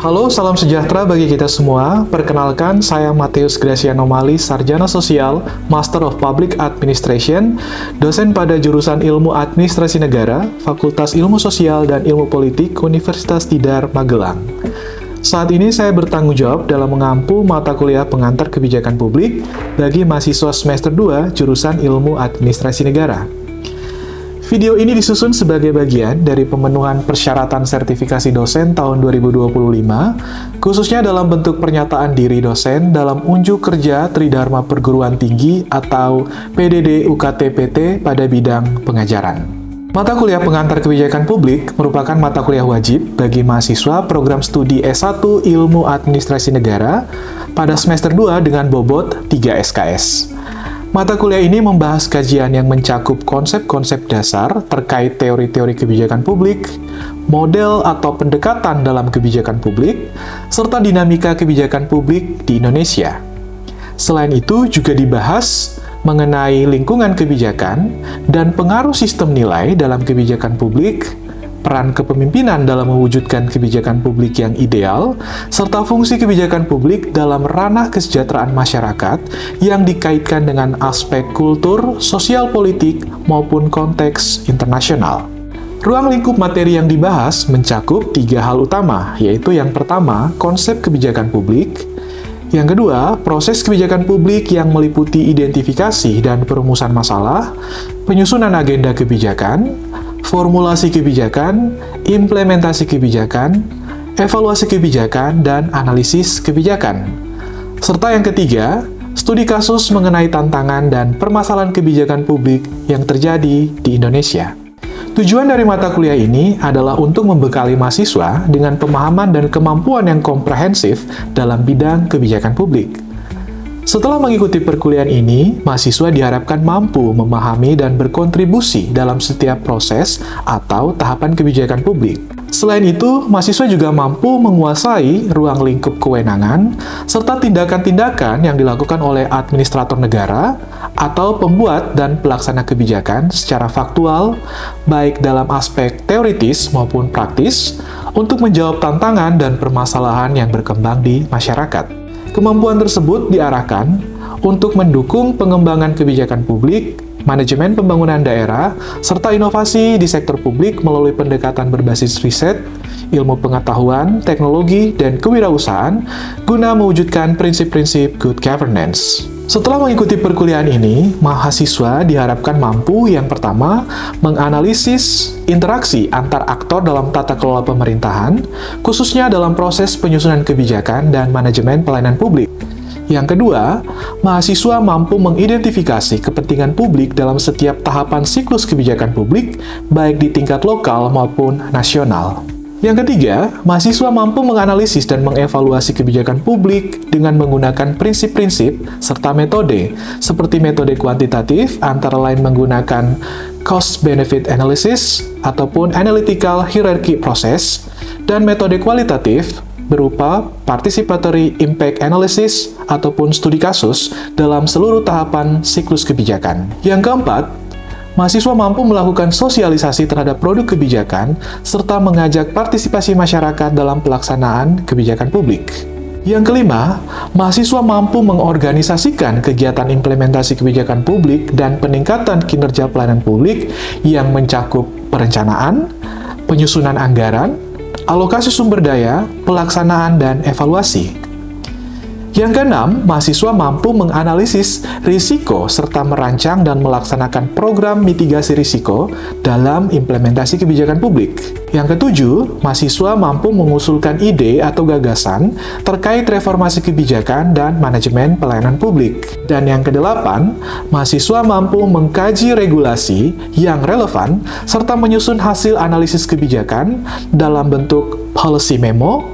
Halo, salam sejahtera bagi kita semua. Perkenalkan, saya Matius Graciano Mali, Sarjana Sosial, Master of Public Administration, dosen pada jurusan Ilmu Administrasi Negara, Fakultas Ilmu Sosial dan Ilmu Politik, Universitas Tidar, Magelang. Saat ini saya bertanggung jawab dalam mengampu mata kuliah pengantar kebijakan publik bagi mahasiswa semester 2 jurusan Ilmu Administrasi Negara. Video ini disusun sebagai bagian dari pemenuhan persyaratan sertifikasi dosen tahun 2025, khususnya dalam bentuk pernyataan diri dosen dalam unjuk kerja Tridharma Perguruan Tinggi atau PDD UKT-PT pada bidang pengajaran. Mata kuliah pengantar kebijakan publik merupakan mata kuliah wajib bagi mahasiswa program studi S1 Ilmu Administrasi Negara pada semester 2 dengan bobot 3 SKS. Mata kuliah ini membahas kajian yang mencakup konsep-konsep dasar terkait teori-teori kebijakan publik, model atau pendekatan dalam kebijakan publik, serta dinamika kebijakan publik di Indonesia. Selain itu, juga dibahas mengenai lingkungan kebijakan dan pengaruh sistem nilai dalam kebijakan publik, peran kepemimpinan dalam mewujudkan kebijakan publik yang ideal, serta fungsi kebijakan publik dalam ranah kesejahteraan masyarakat yang dikaitkan dengan aspek kultur, sosial politik, maupun konteks internasional. Ruang lingkup materi yang dibahas mencakup 3 hal utama, yaitu yang pertama, konsep kebijakan publik, yang kedua, proses kebijakan publik yang meliputi identifikasi dan perumusan masalah, penyusunan agenda kebijakan, formulasi kebijakan, implementasi kebijakan, evaluasi kebijakan, dan analisis kebijakan. Serta yang ketiga, studi kasus mengenai tantangan dan permasalahan kebijakan publik yang terjadi di Indonesia. Tujuan dari mata kuliah ini adalah untuk membekali mahasiswa dengan pemahaman dan kemampuan yang komprehensif dalam bidang kebijakan publik. Setelah mengikuti perkuliahan ini, mahasiswa diharapkan mampu memahami dan berkontribusi dalam setiap proses atau tahapan kebijakan publik. Selain itu, mahasiswa juga mampu menguasai ruang lingkup kewenangan serta tindakan-tindakan yang dilakukan oleh administrator negara atau pembuat dan pelaksana kebijakan secara faktual, baik dalam aspek teoritis maupun praktis, untuk menjawab tantangan dan permasalahan yang berkembang di masyarakat. Kemampuan tersebut diarahkan untuk mendukung pengembangan kebijakan publik, manajemen pembangunan daerah, serta inovasi di sektor publik melalui pendekatan berbasis riset, ilmu pengetahuan, teknologi, dan kewirausahaan guna mewujudkan prinsip-prinsip good governance. Setelah mengikuti perkuliahan ini, mahasiswa diharapkan mampu yang pertama, menganalisis interaksi antar aktor dalam tata kelola pemerintahan, khususnya dalam proses penyusunan kebijakan dan manajemen pelayanan publik. Yang kedua, mahasiswa mampu mengidentifikasi kepentingan publik dalam setiap tahapan siklus kebijakan publik, baik di tingkat lokal maupun nasional. Yang ketiga, mahasiswa mampu menganalisis dan mengevaluasi kebijakan publik dengan menggunakan prinsip-prinsip serta metode, seperti metode kuantitatif, antara lain menggunakan cost-benefit analysis ataupun analytical hierarchy process, dan metode kualitatif berupa participatory impact analysis ataupun studi kasus dalam seluruh tahapan siklus kebijakan. Yang keempat, mahasiswa mampu melakukan sosialisasi terhadap produk kebijakan serta mengajak partisipasi masyarakat dalam pelaksanaan kebijakan publik. Yang kelima, mahasiswa mampu mengorganisasikan kegiatan implementasi kebijakan publik dan peningkatan kinerja pelayanan publik yang mencakup perencanaan, penyusunan anggaran, alokasi sumber daya, pelaksanaan, dan evaluasi. Yang keenam, mahasiswa mampu menganalisis risiko serta merancang dan melaksanakan program mitigasi risiko dalam implementasi kebijakan publik. Yang ketujuh, mahasiswa mampu mengusulkan ide atau gagasan terkait reformasi kebijakan dan manajemen pelayanan publik. Dan yang kedelapan, mahasiswa mampu mengkaji regulasi yang relevan serta menyusun hasil analisis kebijakan dalam bentuk policy memo,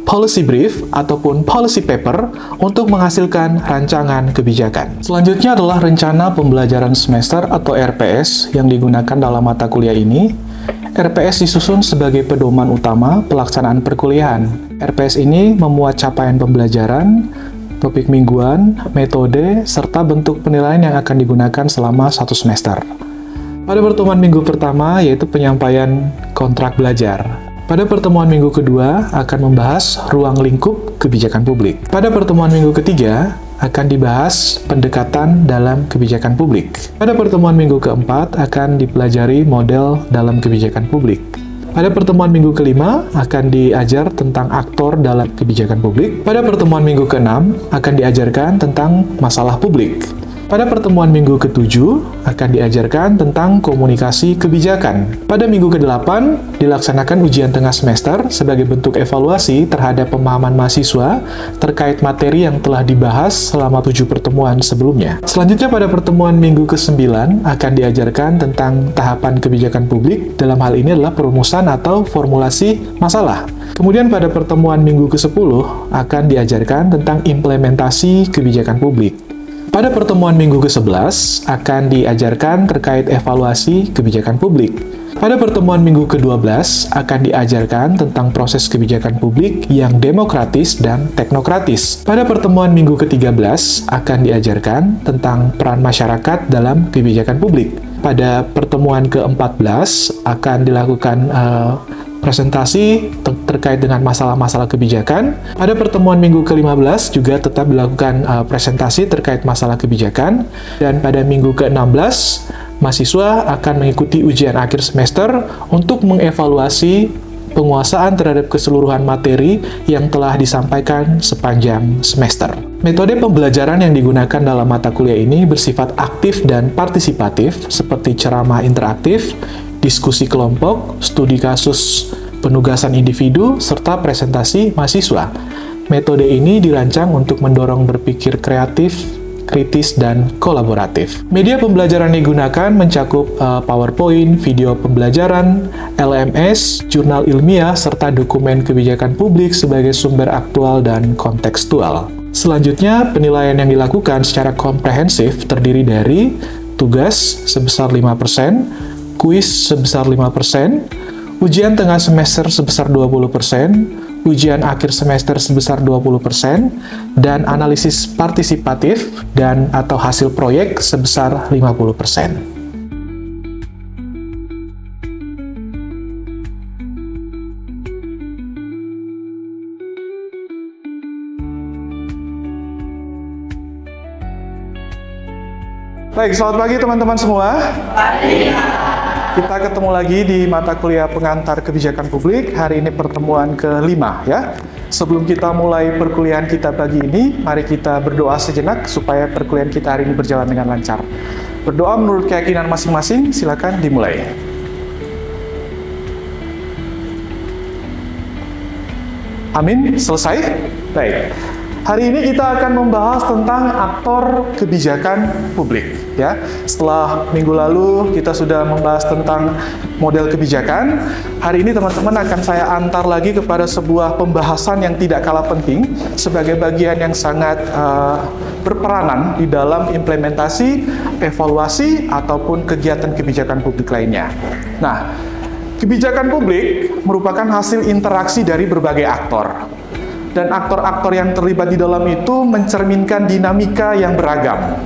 policy brief, ataupun policy paper untuk menghasilkan rancangan kebijakan. Selanjutnya adalah rencana pembelajaran semester atau RPS yang digunakan dalam mata kuliah ini. RPS disusun sebagai pedoman utama pelaksanaan perkuliahan. RPS ini memuat capaian pembelajaran, topik mingguan, metode, serta bentuk penilaian yang akan digunakan selama 1 semester. Pada pertemuan minggu pertama, yaitu penyampaian kontrak belajar. Pada pertemuan minggu kedua akan membahas ruang lingkup kebijakan publik. Pada pertemuan minggu ketiga akan dibahas pendekatan dalam kebijakan publik. Pada pertemuan minggu keempat akan dipelajari model dalam kebijakan publik. Pada pertemuan minggu kelima akan diajar tentang aktor dalam kebijakan publik. Pada pertemuan minggu keenam akan diajarkan tentang masalah publik. Pada pertemuan minggu ke-7 akan diajarkan tentang komunikasi kebijakan. Pada minggu ke-8 dilaksanakan ujian tengah semester sebagai bentuk evaluasi terhadap pemahaman mahasiswa terkait materi yang telah dibahas selama 7 pertemuan sebelumnya. Selanjutnya pada pertemuan minggu ke-9 akan diajarkan tentang tahapan kebijakan publik, dalam hal ini adalah perumusan atau formulasi masalah. Kemudian pada pertemuan minggu ke-10 akan diajarkan tentang implementasi kebijakan publik. Pada pertemuan minggu ke-11 akan diajarkan terkait evaluasi kebijakan publik. Pada pertemuan minggu ke-12 akan diajarkan tentang proses kebijakan publik yang demokratis dan teknokratis. Pada pertemuan minggu ke-13 akan diajarkan tentang peran masyarakat dalam kebijakan publik. Pada pertemuan ke-14 akan dilakukan presentasi terkait dengan masalah-masalah kebijakan. Pada pertemuan minggu ke-15 juga tetap dilakukan presentasi terkait masalah kebijakan. Dan pada minggu ke-16, mahasiswa akan mengikuti ujian akhir semester untuk mengevaluasi penguasaan terhadap keseluruhan materi yang telah disampaikan sepanjang semester. Metode pembelajaran yang digunakan dalam mata kuliah ini bersifat aktif dan partisipatif, seperti ceramah interaktif, diskusi kelompok, studi kasus penugasan individu, serta presentasi mahasiswa. Metode ini dirancang untuk mendorong berpikir kreatif, kritis, dan kolaboratif. Media pembelajaran yang digunakan mencakup PowerPoint, video pembelajaran, LMS, jurnal ilmiah, serta dokumen kebijakan publik sebagai sumber aktual dan kontekstual. Selanjutnya, penilaian yang dilakukan secara komprehensif terdiri dari tugas sebesar 5%, kuis sebesar 5%, ujian tengah semester sebesar 20%, ujian akhir semester sebesar 20%, dan analisis partisipatif dan atau hasil proyek sebesar 50%. Baik, selamat pagi teman-teman semua. Kita ketemu lagi di mata kuliah pengantar kebijakan publik. Hari ini pertemuan ke-5 ya. Sebelum kita mulai perkuliahan kita pagi ini, mari kita berdoa sejenak supaya perkuliahan kita hari ini berjalan dengan lancar. Berdoa menurut keyakinan masing-masing, silakan dimulai. Amin, selesai? Baik. Hari ini kita akan membahas tentang aktor kebijakan publik. Ya, setelah minggu lalu kita sudah membahas tentang model kebijakan. Hari ini teman-teman akan saya antar lagi kepada sebuah pembahasan yang tidak kalah penting sebagai bagian yang sangat berperanan di dalam implementasi, evaluasi ataupun kegiatan kebijakan publik lainnya. Nah, kebijakan publik merupakan hasil interaksi dari berbagai aktor. Dan aktor-aktor yang terlibat di dalam itu mencerminkan dinamika yang beragam.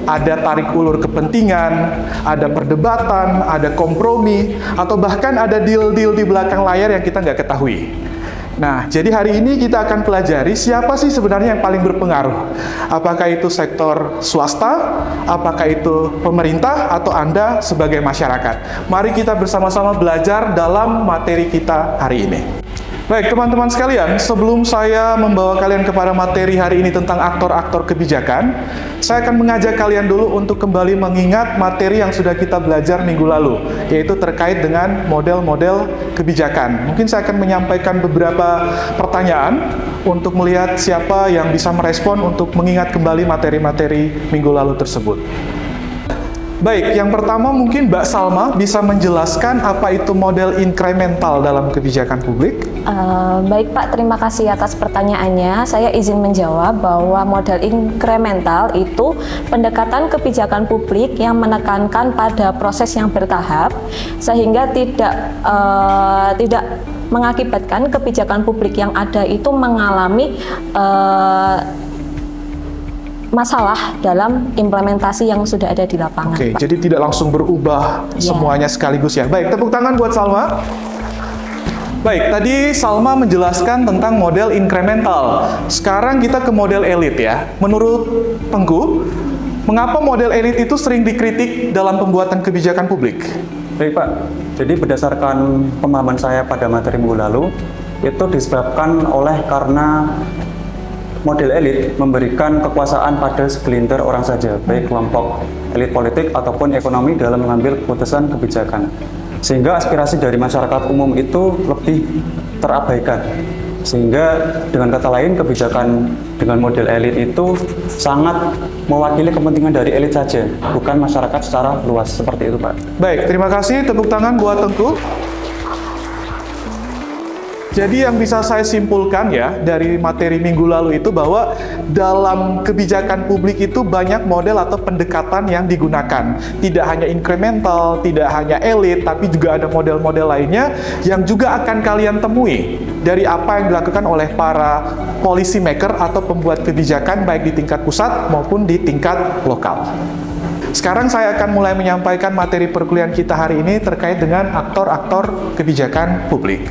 Ada tarik ulur kepentingan, ada perdebatan, ada kompromi, atau bahkan ada deal-deal di belakang layar yang kita nggak ketahui. Nah, jadi hari ini kita akan pelajari siapa sih sebenarnya yang paling berpengaruh. Apakah itu sektor swasta, apakah itu pemerintah, atau Anda sebagai masyarakat. Mari kita bersama-sama belajar dalam materi kita hari ini. Baik, teman-teman sekalian, sebelum saya membawa kalian kepada materi hari ini tentang aktor-aktor kebijakan, saya akan mengajak kalian dulu untuk kembali mengingat materi yang sudah kita belajar minggu lalu, yaitu terkait dengan model-model kebijakan. Mungkin saya akan menyampaikan beberapa pertanyaan untuk melihat siapa yang bisa merespon untuk mengingat kembali materi-materi minggu lalu tersebut. Baik, yang pertama mungkin Mbak Salma bisa menjelaskan apa itu model inkremental dalam kebijakan publik? Baik Pak, terima kasih atas pertanyaannya. Saya izin menjawab bahwa model inkremental itu pendekatan kebijakan publik yang menekankan pada proses yang bertahap sehingga tidak mengakibatkan kebijakan publik yang ada itu mengalami masalah dalam implementasi yang sudah ada di lapangan. Oke, Pak. jadi tidak langsung berubah semuanya sekaligus ya. Baik, tepuk tangan buat Salma. Baik, tadi Salma menjelaskan tentang model incremental. Sekarang kita ke model elit ya. Menurut Tengku, mengapa model elit itu sering dikritik dalam pembuatan kebijakan publik? Baik Pak, jadi berdasarkan pemahaman saya pada materi minggu lalu, itu disebabkan karena model elit memberikan kekuasaan pada segelintir orang saja, baik kelompok elit politik ataupun ekonomi dalam mengambil keputusan kebijakan. Sehingga aspirasi dari masyarakat umum itu lebih terabaikan. Sehingga dengan kata lain, kebijakan dengan model elit itu sangat mewakili kepentingan dari elit saja, bukan masyarakat secara luas, seperti itu Pak. Baik, terima kasih. Tepuk tangan buat Tengku. Jadi yang bisa saya simpulkan ya dari materi minggu lalu itu bahwa dalam kebijakan publik itu banyak model atau pendekatan yang digunakan. Tidak hanya incremental, tidak hanya elit, tapi juga ada model-model lainnya yang juga akan kalian temui dari apa yang dilakukan oleh para policy maker atau pembuat kebijakan baik di tingkat pusat maupun di tingkat lokal. Sekarang saya akan mulai menyampaikan materi perkuliahan kita hari ini terkait dengan aktor-aktor kebijakan publik.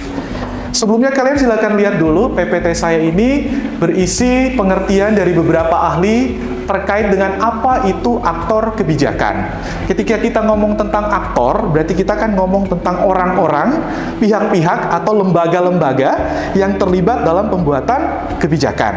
Sebelumnya kalian silakan lihat dulu PPT saya ini berisi pengertian dari beberapa ahli terkait dengan apa itu aktor kebijakan. Ketika kita ngomong tentang aktor, berarti kita kan ngomong tentang orang-orang, pihak-pihak atau lembaga-lembaga yang terlibat dalam pembuatan kebijakan.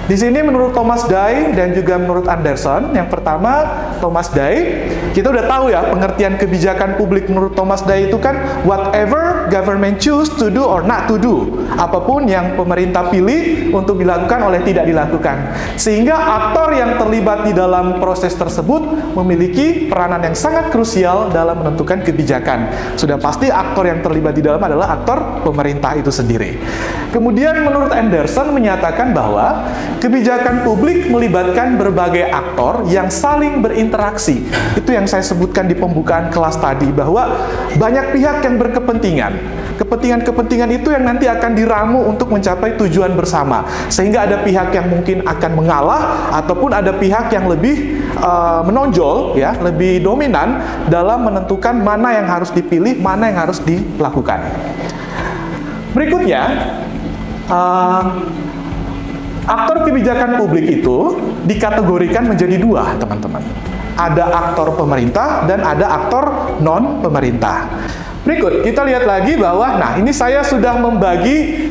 Di sini menurut Thomas Dye dan juga menurut Anderson, yang pertama Thomas Dye, kita udah tahu ya pengertian kebijakan publik menurut Thomas Dye itu kan whatever government choose to do or not to do. Apapun yang pemerintah pilih untuk dilakukan oleh tidak dilakukan. Sehingga aktor yang terlibat di dalam proses tersebut memiliki peranan yang sangat krusial dalam menentukan kebijakan. Sudah pasti aktor yang terlibat di dalam adalah aktor pemerintah itu sendiri. Kemudian menurut Anderson menyatakan bahwa kebijakan publik melibatkan berbagai aktor yang saling berinteraksi. Itu yang saya sebutkan di pembukaan kelas tadi, bahwa banyak pihak yang berkepentingan. Kepentingan-kepentingan itu yang nanti akan diramu untuk mencapai tujuan bersama. Sehingga ada pihak yang mungkin akan mengalah, ataupun ada pihak yang lebih menonjol, ya, lebih dominan dalam menentukan mana yang harus dipilih, mana yang harus dilakukan. Berikutnya, aktor kebijakan publik itu dikategorikan menjadi dua, teman-teman. Ada aktor pemerintah dan ada aktor non-pemerintah. Berikut, kita lihat lagi bahwa, nah ini saya sudah membagi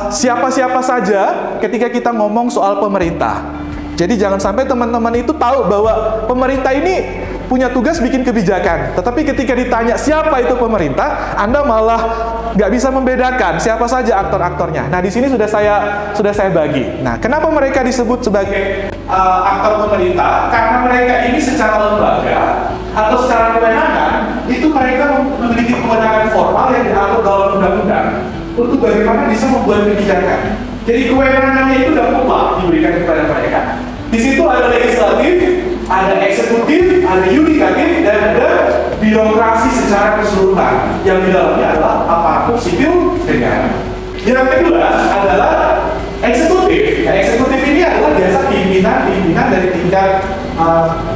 siapa-siapa saja ketika kita ngomong soal pemerintah. Jadi jangan sampai teman-teman itu tahu bahwa pemerintah ini punya tugas bikin kebijakan. Tetapi ketika ditanya siapa itu pemerintah, Anda malah nggak bisa membedakan siapa saja aktor-aktornya. Nah, di sini sudah saya bagi. Nah, kenapa mereka disebut sebagai aktor pemerintah? Karena mereka ini secara lembaga atau secara kewenangan itu mereka memiliki kewenangan formal yang diatur dalam undang-undang untuk bagaimana bisa membuat kebijakan. Jadi kewenangannya itu sudah mutlak diberikan kepada mereka. Di situ ada legislatif, ada eksekutif, ada yudikatif, dan ada birokrasi secara keseluruhan yang di dalamnya adalah aparatur sipil negara. Yang kedua adalah eksekutif. Nah, eksekutif ini adalah biasa pimpinan dari tingkat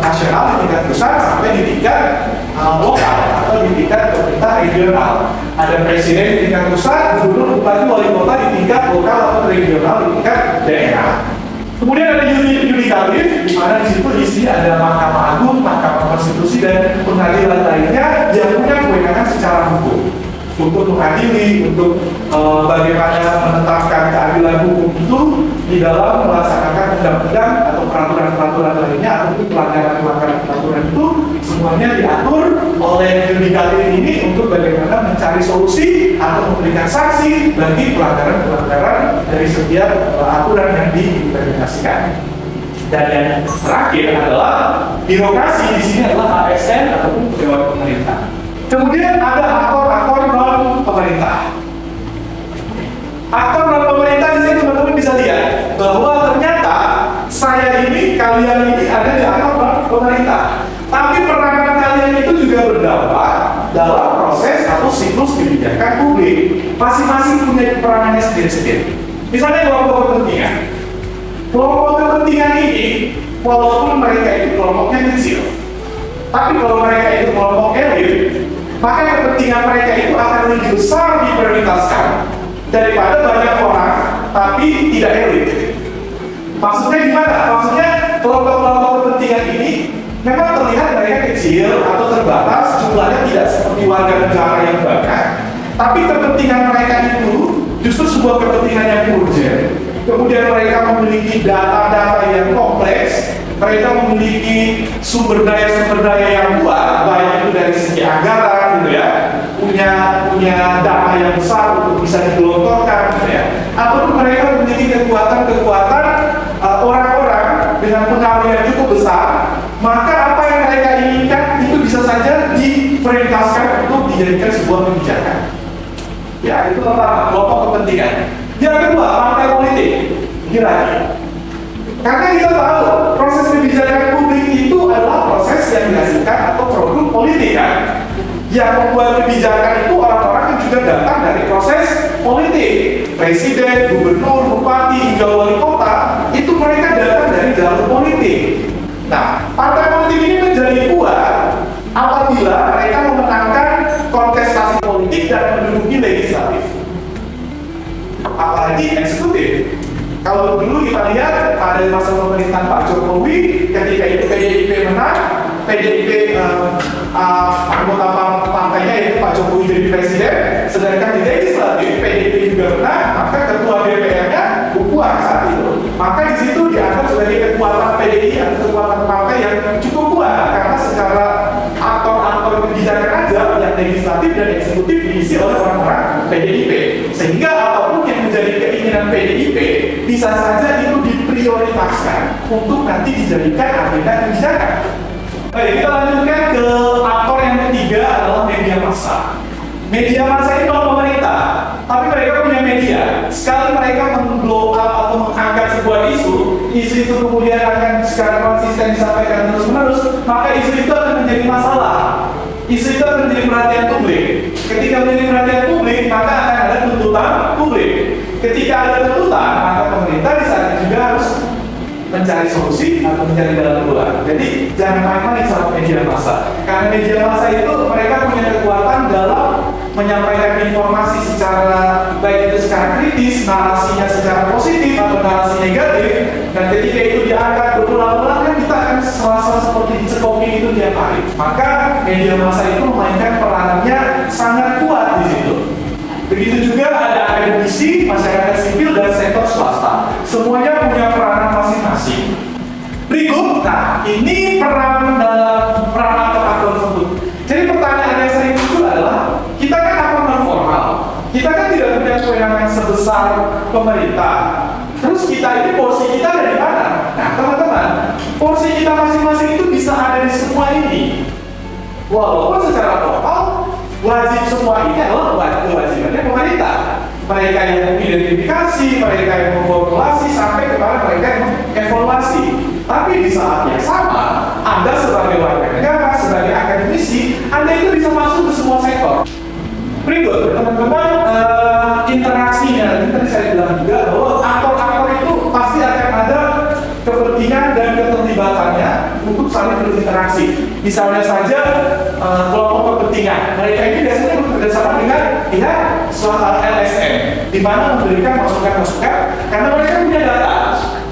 nasional, di tingkat pusat sampai di tingkat lokal atau di tingkat pemerintah regional. Ada presiden di tingkat pusat, gubernur, bupati, wali kota di tingkat lokal atau regional di tingkat daerah. Kemudian ada yudikatif, di mana di situ isinya ada Mahkamah Agung, Mahkamah Konstitusi, dan pengadilan lainnya yang punya kewenangan secara hukum untuk mengadili, untuk bagaimana menetapkan keadilan hukum itu di dalam melaksanakan undang-undang atau peraturan-peraturan lainnya, atau pelanggaran-pelanggaran peraturan itu semuanya diatur oleh yudikatif ini untuk bagaimana mencari solusi atau memberikan sanksi bagi pelanggaran-pelanggaran dari setiap aturan yang diimplementasikan. Dan yang terakhir adalah birokrasi, di sini adalah ASN ataupun pegawai pemerintah. Kemudian ada aktor-aktor non-pemerintah. Aktor non-pemerintah di sini teman-teman bisa lihat bahwa ternyata saya ini, kalian ini ada di aktor pemerintah. Tapi peranan kalian itu juga berdampak dalam proses atau siklus kebijakan publik. Masing-masing punya peranannya sendiri-sendiri. Misalnya kelompok kepentingan. Kelompok kepentingan ini, walaupun mereka itu kelompoknya kecil, tapi kalau mereka itu kelompok elit, maka kepentingan mereka itu akan lebih besar diprioritaskan daripada banyak orang tapi tidak elit. Maksudnya gimana? Maksudnya kelompok-kelompok kepentingan ini memang terlihat mereka kecil atau terbatas, jumlahnya tidak seperti warga negara yang banyak, tapi kepentingan mereka itu justru sebuah kepentingan yang urgent. Kemudian mereka memiliki data-data yang kompleks, mereka memiliki sumber daya yang kuat, baik itu dari segi anggaran gitu ya, punya data yang besar untuk bisa digelontorkan gitu ya, ataupun mereka memiliki kekuatan-kekuatan orang-orang dengan pengaruh yang cukup besar, maka apa yang mereka inginkan itu bisa saja diprioritaskan untuk dijadikan sebuah kebijakan. Ya, itu pertama, kelompok kepentingan. Yang kedua, partai politik. Ini lagi. Karena kita tahu proses kebijakan publik itu adalah proses yang dihasilkan atau produk politik kan. Yang membuat kebijakan itu orang-orang yang juga datang dari proses politik. Presiden, gubernur, bupati, hingga wali kota, itu mereka datang dari jalur politik. Nah, partai politik ini menjadi kuat apabila mereka memenangkan kontestasi politik dan menduduki legislatif, apalagi eksekutif. Kalau dulu kita lihat pada masa pemerintahan Pak Jokowi, ketika itu PDIP menang, PDIP anggota partainya yaitu Pak Jokowi jadi presiden, sedangkan di legislatif PDIP juga menang, maka ketua DPR-nya Puan saat itu. Maka di situ dianggap sebagai kekuatan PDI atau kekuatan partai yang cukup kuat, karena secara aktor-aktor kebijakan aja yang legislatif dan eksekutif diisi oleh orang-orang PDIP, sehingga apapun yang menjadi keinginan PDIP bisa saja itu diprioritaskan untuk nanti dijadikan agenda kebijakan. Baik, kita lanjutkan ke aktor yang ketiga adalah media massa. Media massa ini non pemerintah, tapi mereka punya media. Sekali mereka meng-blow up atau mengangkat sebuah isu itu kemudian akan secara konsisten disampaikan terus-menerus, maka isu itu akan menjadi masalah. Isu itu akan menjadi perhatian publik. Ketika menjadi perhatian publik, maka akan ada tuntutan publik. Ketika ada tuntutan, maka pemerintah di saat itu juga harus mencari solusi atau mencari jalan keluar. Jadi jangan main-main sama media massa. Karena media massa itu mereka punya kekuatan dalam menyampaikan informasi secara baik itu secara kritis, narasinya secara positif atau narasi negatif. Dan ketika itu diangkat berulang-ulang, kan kita akan serasa seperti dicekoki itu tiap hari. Maka media massa itu memainkan perannya sangat kuat di situ. Begitu juga ada akademisi, masyarakat sipil, dan sektor swasta. Semuanya punya peranan masing-masing. Berikut, nah ini peran aktor-aktor tersebut. Jadi pertanyaan yang sering muncul adalah, kita kan aktor non formal, kita kan tidak punya kewenangan sebesar pemerintah. Terus kita ini porsi kita ada di mana? Nah teman-teman, porsi kita masing-masing itu bisa ada di semua ini. Walaupun secara total wajib semua ini adalah kewajibannya pemerintah. Mereka yang mengidentifikasi, mereka yang memformulasi, sampai kepada mereka yang mengevaluasi. Tapi di saat yang sama, Anda sebagai warga negara, sebagai akademisi, Anda itu bisa masuk ke semua sektor. Berikut, teman-teman, interaksinya. Tadi saya bilang juga bahwa aktor-aktor itu pasti akan ada kepentingan dan keterlibatannya untuk saling berinteraksi. Misalnya saja kelompok kepentingan, mereka ini biasanya bekerja sama dengan pihak LSM, di mana memberikan masukan-masukan karena mereka punya data.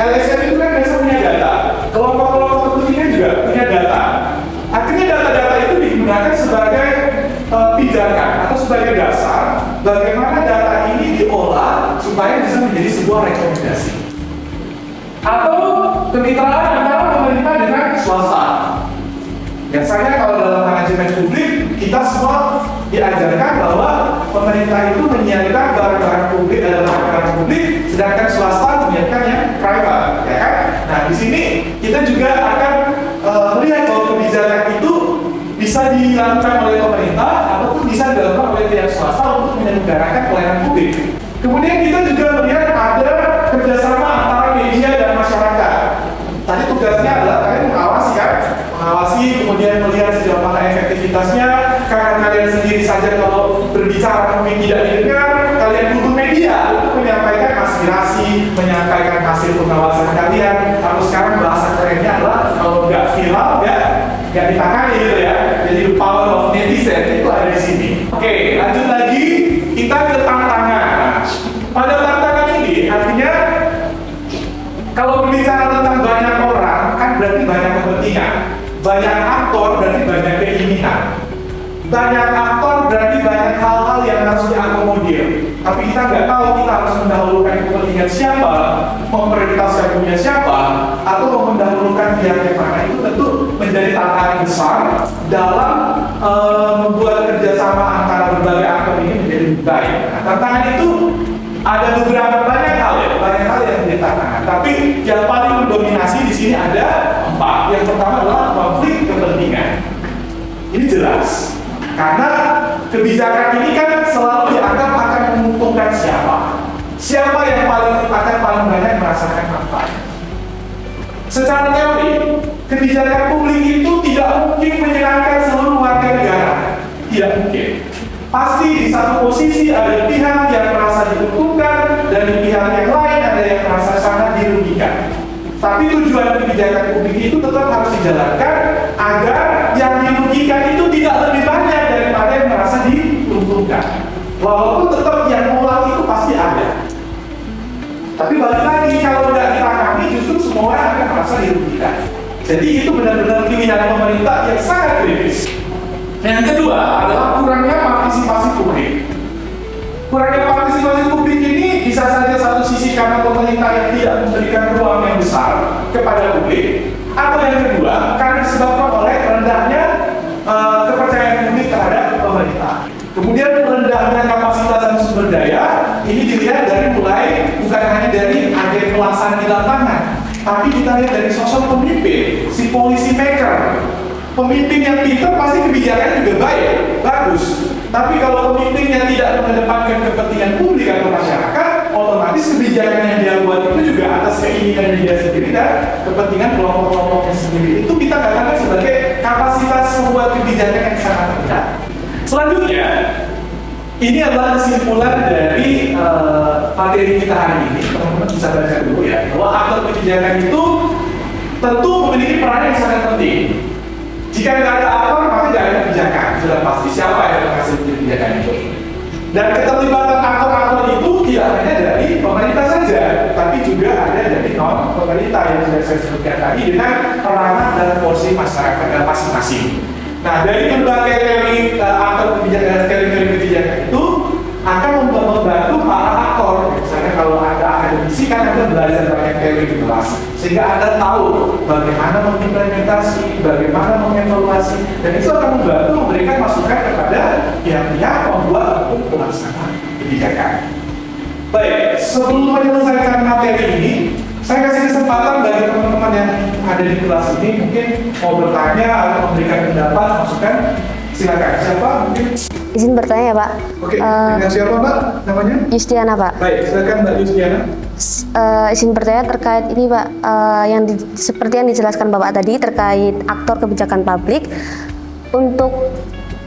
LSM itu kan biasa punya data, kelompok-kelompok kepentingan juga punya data. Akhirnya data-data itu digunakan sebagai pijakan atau sebagai dasar bagaimana data ini diolah supaya bisa menjadi sebuah rekomendasi. Atau kemitraan antara pemerintah dengan swasta. Biasanya kalau dalam manajemen publik, kita semua diajarkan bahwa pemerintah itu menyiapkan barang-barang publik adalah barang publik, sedangkan swasta menyiapkan yang private, ya kan? Nah, di sini kita juga akan melihat bahwa kebijakan itu bisa dilakukan oleh pemerintah ataupun bisa dilakukan oleh pihak swasta untuk menyelenggarakan pelayanan publik. Kemudian kita juga melihat ada kerjasama antara media dan masyarakat. Tadi tugasnya adalah kalian mengawasi kan? Mengawasi, kemudian melihat sejauh mana efektivitasnya. Karena kalian sendiri saja kalau berbicara mungkin tidak didengar, kalian butuh media untuk menyampaikan aspirasi, menyampaikan hasil pengawasan kalian. Atau sekarang bahasa kerennya adalah kalau nggak viral, nggak ditangani gitu ya. Jadi the power of netizen netizen itu ada di sini. Oke, lanjut lagi kita ke tantangan. Nah, pada tantangan ini artinya kalau berbicara tentang banyak orang kan berarti banyak kepentingan, banyak aktor berarti banyak keinginan, banyak aktor berarti banyak hal-hal yang harus diakomodir. Tapi kita nggak tahu kita harus mendahulukan kepentingan siapa, memprioritaskan punya siapa, atau mendahulukan pihak yang mana. Itu tentu menjadi tantangan besar dalam membuat kerjasama antara berbagai aktor ini menjadi lebih baik. Nah, tantangan itu ada beberapa banyak hal yang menjadi tantangan. Tapi yang paling mendominasi di sini ada 4. Yang pertama adalah konflik kepentingan. Ini jelas. Karena kebijakan ini kan selalu dianggap akan menguntungkan siapa. Siapa yang akan paling banyak merasakan manfaat. Secara teori, kebijakan publik itu tidak mungkin menyenangkan seluruh warga negara. Tidak mungkin. Pasti di satu posisi ada pihak yang merasa diuntungkan dan di pihak yang lain ada yang merasa sangat dirugikan. Tapi tujuan kebijakan publik itu tetap harus dijalankan agar yang dirugikan itu tidak lebih banyak daripada yang merasa diuntungkan. Walaupun tetap yang nolak itu pasti ada. Tapi balik lagi kalau tidak ditangani justru semua orang akan merasa dirugikan. Jadi itu benar-benar pilihan pemerintah yang sangat kritis. Yang kedua adalah kurangnya partisipasi publik. Kurangnya partisipasi publik ini bisa saja satu sisi karena pemerintah yang tidak memberikan ruang yang besar kepada publik, atau yang kedua karena disebabkan oleh rendahnya kepercayaan publik terhadap pemerintah. Kemudian rendahnya kapasitas dan sumber daya ini dilihat dari mulai bukan hanya dari agen pelaksana di lapangan, tapi kita lihat dari sosok pemimpin, si policy maker. Pemimpin yang pintar pasti kebijakannya juga baik, bagus. Tapi kalau pemimpinnya tidak mengedepankan kepentingan publik atau masyarakat, otomatis kebijakan yang dia buat itu juga atas keinginan dia sendiri dan kepentingan kelompok-kelompoknya sendiri. Itu kita katakan sebagai kapasitas membuat kebijakan yang sangat rendah. Selanjutnya, ini adalah kesimpulan dari materi kita hari ini. Teman-teman bisa baca dulu ya, bahwa aktor kebijakan itu tentu memiliki peran yang sangat penting. Jika tidak ada aktor, maka tidak ada kebijakan. Sudah pasti siapa yang menghasilkan kebijakan itu. Dan keterlibatan aktor-aktor itu tidak hanya dari pemerintah saja, tapi juga ada dari non-pemerintah yang sudah saya sebutkan tadi dengan peranan dan porsi masyarakat masing-masing. Nah, dari berbagai teori aktor kebijakan, teori-teori kebijakan itu akan membantu para aktor. Misalnya kalau Anda akademisi kan Anda belajar banyak teori di kelas, sehingga Anda tahu bagaimana mengimplementasi, bagaimana mengevaluasi, dan itu akan membantu memberikan masukan kepada pihak-pihak pembuat hukum pelaksanaan kebijakan. Baik, sebelum menyelesaikan materi ini, saya kasih kesempatan bagi teman-teman yang ada di kelas ini mungkin mau bertanya atau memberikan pendapat, masukan. Silakan, siapa mungkin? Izin bertanya ya Pak. Oke, dengan siapa Mbak namanya? Yustiana Pak. Baik, silakan Mbak Yustiana. Izin bertanya terkait ini Pak, seperti yang dijelaskan Bapak tadi terkait aktor kebijakan publik. Untuk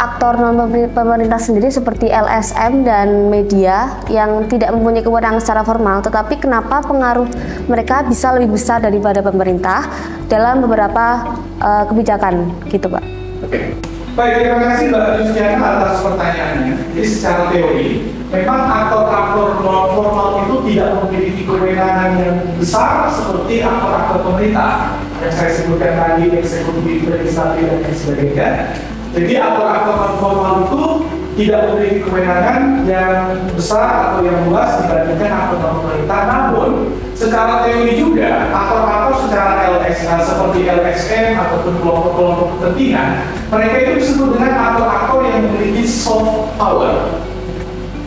aktor non pemerintah sendiri seperti LSM dan media yang tidak mempunyai kewenangan secara formal, tetapi kenapa pengaruh mereka bisa lebih besar daripada pemerintah dalam beberapa kebijakan gitu Pak? Oke. Baik, terima kasih Mbak Yustiana atas pertanyaannya. Jadi secara teori, memang aktor-aktor non formal itu tidak memiliki kewenangan yang besar seperti aktor-aktor pemerintah yang saya sebutkan tadi, eksekutif, legislatif, dan lain sebagainya. Jadi aktor-aktor non formal itu tidak memiliki kewenangan yang besar atau yang luas dibandingkan aktor pemerintah. Namun, secara teori juga, aktor-aktor secara seperti LSM ataupun kelompok-kelompok kepentingan, mereka itu disebut dengan aktor-aktor yang memiliki soft power,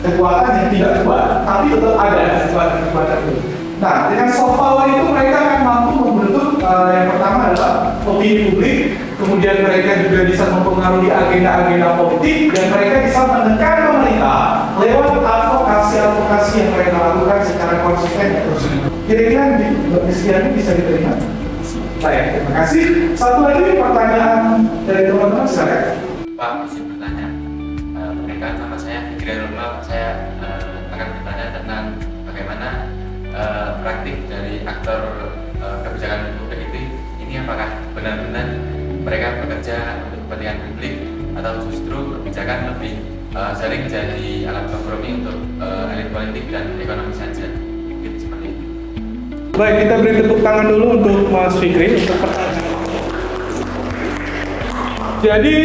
kekuatan yang tidak kuat, tapi tetap ada kekuatan itu. Nah, dengan soft power itu mereka akan mampu membentuk yang pertama adalah opini publik, kemudian mereka juga bisa mempengaruhi agenda-agenda politik, dan mereka bisa menekan pemerintah lewat advokasi yang mereka lakukan secara konsisten dan terus. Kira-kira Mbak bisa diterima? Baik, terima kasih. Satu lagi pertanyaan dari teman-teman, silakan. Pak, izin bertanya. Perkenalkan nama saya Fikri Rumah. Saya akan bertanya tentang bagaimana praktik dari aktor kebijakan publik ini apakah benar-benar mereka bekerja untuk kepentingan publik atau justru kebijakan lebih sering jadi alat kompromi untuk elit politik dan ekonomi saja. Gitu, seperti itu. Baik, kita beri tepuk tangan dulu untuk Mas Fikri untuk pertanyaan. Jadi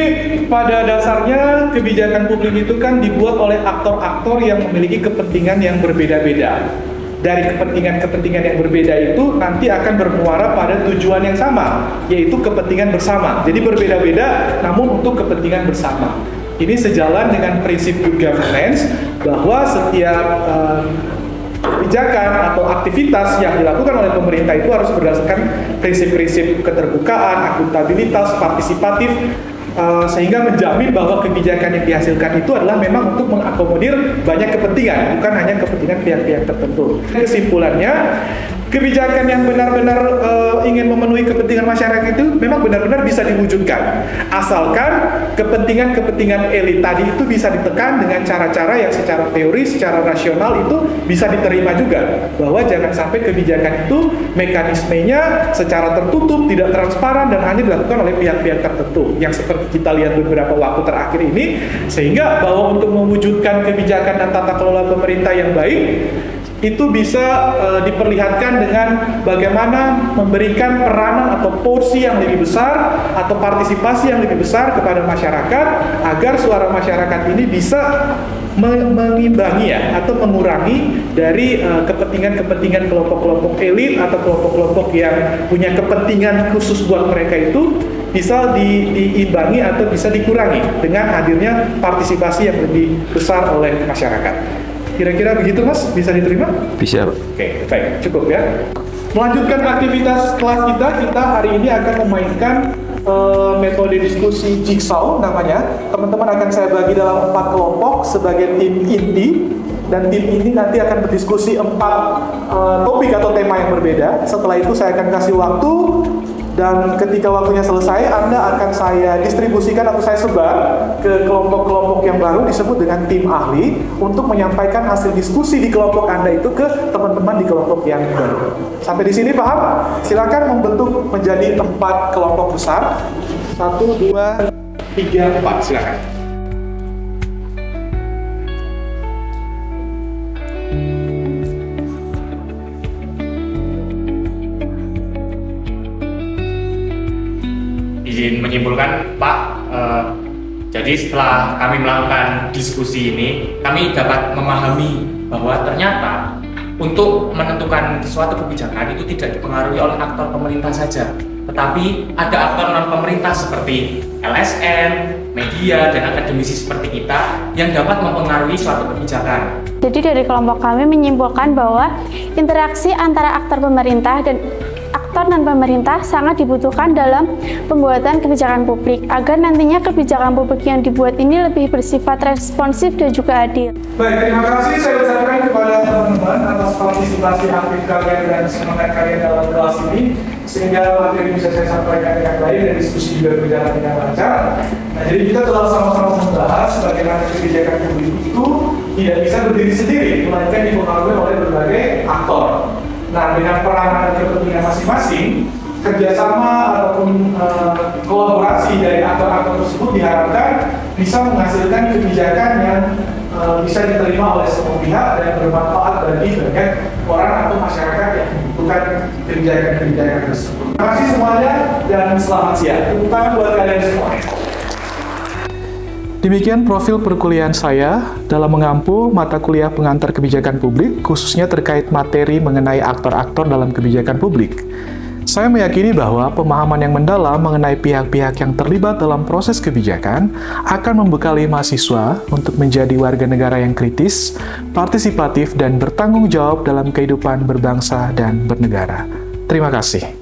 pada dasarnya kebijakan publik itu kan dibuat oleh aktor-aktor yang memiliki kepentingan yang berbeda-beda. Dari kepentingan-kepentingan yang berbeda itu nanti akan bermuara pada tujuan yang sama, yaitu kepentingan bersama. Jadi berbeda-beda namun untuk kepentingan bersama. Ini sejalan dengan prinsip good governance bahwa setiap kebijakan atau aktivitas yang dilakukan oleh pemerintah itu harus berdasarkan prinsip-prinsip keterbukaan, akuntabilitas, partisipatif, sehingga menjamin bahwa kebijakan yang dihasilkan itu adalah memang untuk mengakomodir banyak kepentingan, bukan hanya kepentingan pihak-pihak tertentu. Kesimpulannya, kebijakan yang benar-benar ingin memenuhi kepentingan masyarakat itu memang benar-benar bisa diwujudkan, asalkan kepentingan-kepentingan elit tadi itu bisa ditekan dengan cara-cara yang secara teori, secara rasional itu bisa diterima juga, bahwa jangan sampai kebijakan itu mekanismenya secara tertutup, tidak transparan, dan hanya dilakukan oleh pihak-pihak tertentu yang seperti kita lihat beberapa waktu terakhir ini, sehingga bahwa untuk mewujudkan kebijakan dan tata kelola pemerintah yang baik itu bisa diperlihatkan dengan bagaimana memberikan peranan atau porsi yang lebih besar atau partisipasi yang lebih besar kepada masyarakat, agar suara masyarakat ini bisa mengimbangi atau mengurangi dari kepentingan-kepentingan kelompok-kelompok elit atau kelompok-kelompok yang punya kepentingan khusus buat mereka itu bisa diimbangi atau bisa dikurangi dengan hadirnya partisipasi yang lebih besar oleh masyarakat. Kira-kira begitu Mas, bisa diterima? Bisa, Pak. Oke, baik, cukup ya. Melanjutkan aktivitas kelas kita hari ini akan memainkan metode diskusi jigsaw namanya. Teman-teman akan saya bagi dalam 4 kelompok sebagai tim inti, dan tim ini nanti akan berdiskusi 4 topik atau tema yang berbeda. Setelah itu saya akan kasih waktu, dan ketika waktunya selesai, Anda akan saya distribusikan atau saya sebar ke kelompok-kelompok yang baru disebut dengan tim ahli untuk menyampaikan hasil diskusi di kelompok Anda itu ke teman-teman di kelompok yang baru. Sampai di sini paham? Silakan membentuk menjadi 4 kelompok besar. 1, 2, 3, 4. Silakan. Izin menyimpulkan, Pak, jadi setelah kami melakukan diskusi ini, kami dapat memahami bahwa ternyata untuk menentukan suatu kebijakan itu tidak dipengaruhi oleh aktor pemerintah saja, tetapi ada aktor non-pemerintah seperti LSM, media, dan akademisi seperti kita yang dapat mempengaruhi suatu kebijakan. Jadi dari kelompok kami menyimpulkan bahwa interaksi antara aktor pemerintah dan aktor non-pemerintah sangat dibutuhkan dalam pembuatan kebijakan publik agar nantinya kebijakan publik yang dibuat ini lebih bersifat responsif dan juga adil. Baik, terima kasih saya ucapkan kepada teman-teman atas partisipasi aktif kalian dan semangat kalian dalam kelas ini, sehingga materi bisa saya sampaikan dengan baik dan diskusi juga berjalan dengan lancar. Nah, jadi kita telah sama-sama membahas bagaimana kebijakan publik itu tidak bisa berdiri sendiri, melainkan dipengaruhi oleh berbagai aktor. Nah, dengan peranan dan kepentingan masing-masing, kerjasama ataupun kolaborasi dari aktor-aktor tersebut diharapkan bisa menghasilkan kebijakan yang bisa diterima oleh semua pihak dan bermanfaat bagi banyak orang atau masyarakat yang membutuhkan kebijakan-kebijakan tersebut. Terima kasih semuanya dan selamat siang. Tepuk tangan buat kalian semua. Demikian profil perkuliahan saya dalam mengampu mata kuliah pengantar kebijakan publik, khususnya terkait materi mengenai aktor-aktor dalam kebijakan publik. Saya meyakini bahwa pemahaman yang mendalam mengenai pihak-pihak yang terlibat dalam proses kebijakan akan membekali mahasiswa untuk menjadi warga negara yang kritis, partisipatif, dan bertanggung jawab dalam kehidupan berbangsa dan bernegara. Terima kasih.